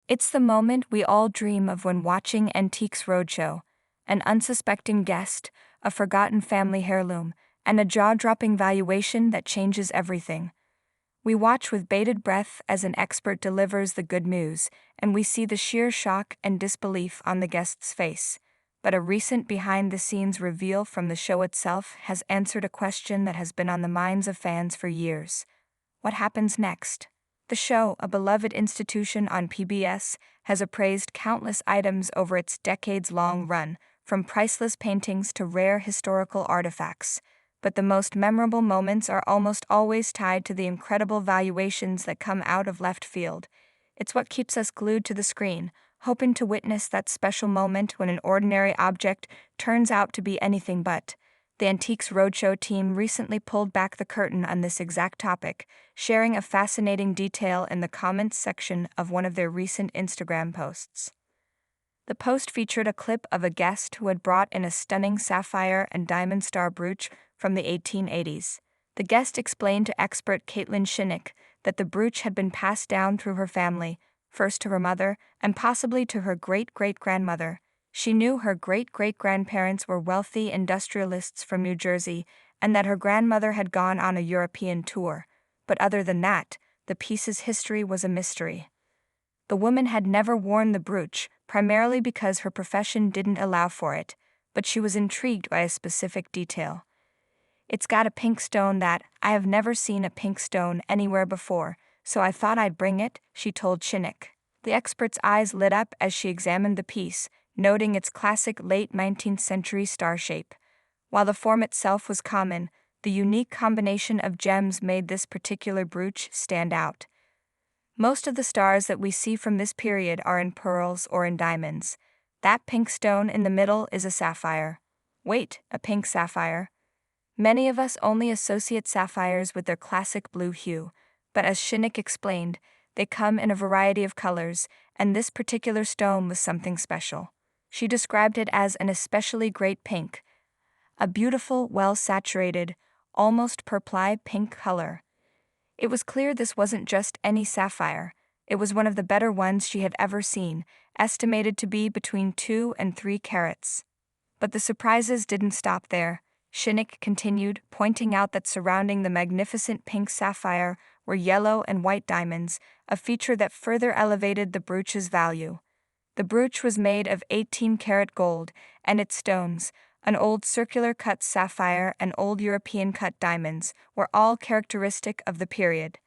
It's the moment we all dream of when watching Antiques Roadshow: an unsuspecting guest, a forgotten family heirloom, and a jaw-dropping valuation that changes everything. We watch with bated breath as an expert delivers the good news, and we see the sheer shock and disbelief on the guest's face. But a recent behind-the-scenes reveal from the show itself has answered a question that has been on the minds of fans for years. What happens next? The show, a beloved institution on PBS, has appraised countless items over its decades-long run, from priceless paintings to rare historical artifacts. But the most memorable moments are almost always tied to the incredible valuations that come out of left field. It's what keeps us glued to the screen, hoping to witness that special moment when an ordinary object turns out to be anything but. The Antiques Roadshow team recently pulled back the curtain on this exact topic, sharing a fascinating detail in the comments section of one of their recent Instagram posts. The post featured a clip of a guest who had brought in a stunning sapphire and diamond star brooch from the 1880s. The guest explained to expert Caitlin Shinnick that the brooch had been passed down through her family, first to her mother and possibly to her great-great-grandmother. She knew her great-great-grandparents were wealthy industrialists from New Jersey and that her grandmother had gone on a European tour. But other than that, the piece's history was a mystery. The woman had never worn the brooch, primarily because her profession didn't allow for it, but she was intrigued by a specific detail. "It's got a pink stone that I have never seen a pink stone anywhere before, so I thought I'd bring it," she told Shinnick. The expert's eyes lit up as she examined the piece, noting its classic late 19th century star shape. While the form itself was common, the unique combination of gems made this particular brooch stand out. Most of the stars that we see from this period are in pearls or in diamonds. That pink stone in the middle is a sapphire. Wait, a pink sapphire? Many of us only associate sapphires with their classic blue hue, but as Shinnick explained, they come in a variety of colors, and this particular stone was something special. She described it as an especially great pink, a beautiful, well-saturated, almost purple pink color. It was clear this wasn't just any sapphire. It was one of the better ones she had ever seen, estimated to be between 2 and 3 carats. But the surprises didn't stop there. Shinnick continued, pointing out that surrounding the magnificent pink sapphire were yellow and white diamonds, a feature that further elevated the brooch's value. The brooch was made of 18-karat gold, and its stones, an old circular-cut sapphire and old European-cut diamonds, were all characteristic of the period.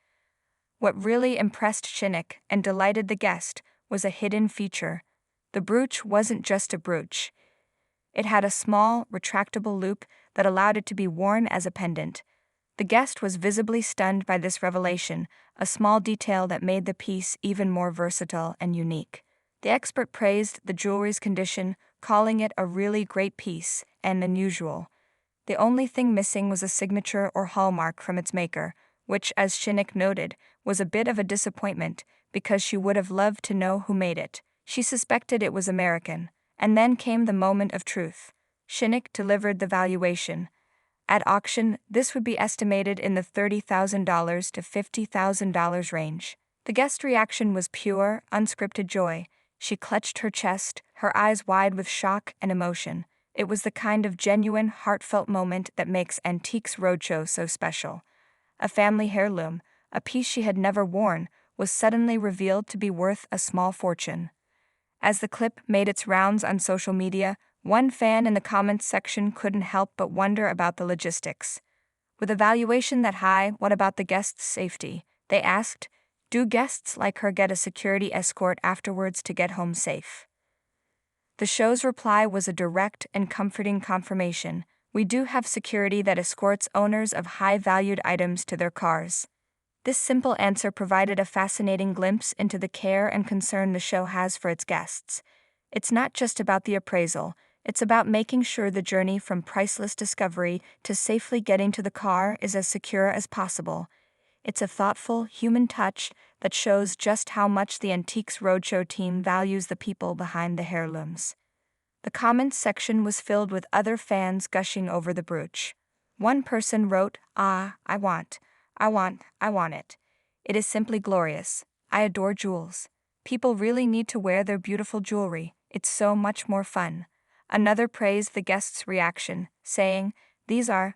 What really impressed Shinnick and delighted the guest was a hidden feature. The brooch wasn't just a brooch. It had a small, retractable loop that allowed it to be worn as a pendant. The guest was visibly stunned by this revelation, a small detail that made the piece even more versatile and unique. The expert praised the jewelry's condition, calling it a really great piece and unusual. The only thing missing was a signature or hallmark from its maker, which, as Shinnick noted, was a bit of a disappointment because she would have loved to know who made it. She suspected it was American. And then came the moment of truth. Shinnick delivered the valuation. At auction, this would be estimated in the $30,000 to $50,000 range. The guest reaction was pure, unscripted joy. She clutched her chest, her eyes wide with shock and emotion. It was the kind of genuine, heartfelt moment that makes Antiques Roadshow so special. A family heirloom, a piece she had never worn, was suddenly revealed to be worth a small fortune. As the clip made its rounds on social media, one fan in the comments section couldn't help but wonder about the logistics. With a valuation that high, what about the guest's safety? They asked. Do guests like her get a security escort afterwards to get home safe? The show's reply was a direct and comforting confirmation. We do have security that escorts owners of high-valued items to their cars. This simple answer provided a fascinating glimpse into the care and concern the show has for its guests. It's not just about the appraisal, it's about making sure the journey from priceless discovery to safely getting to the car is as secure as possible. It's a thoughtful, human touch that shows just how much the Antiques Roadshow team values the people behind the heirlooms. The comments section was filled with other fans gushing over the brooch. One person wrote, I want it. It is simply glorious. I adore jewels. People really need to wear their beautiful jewelry, it's so much more fun. Another praised the guest's reaction, saying, "These are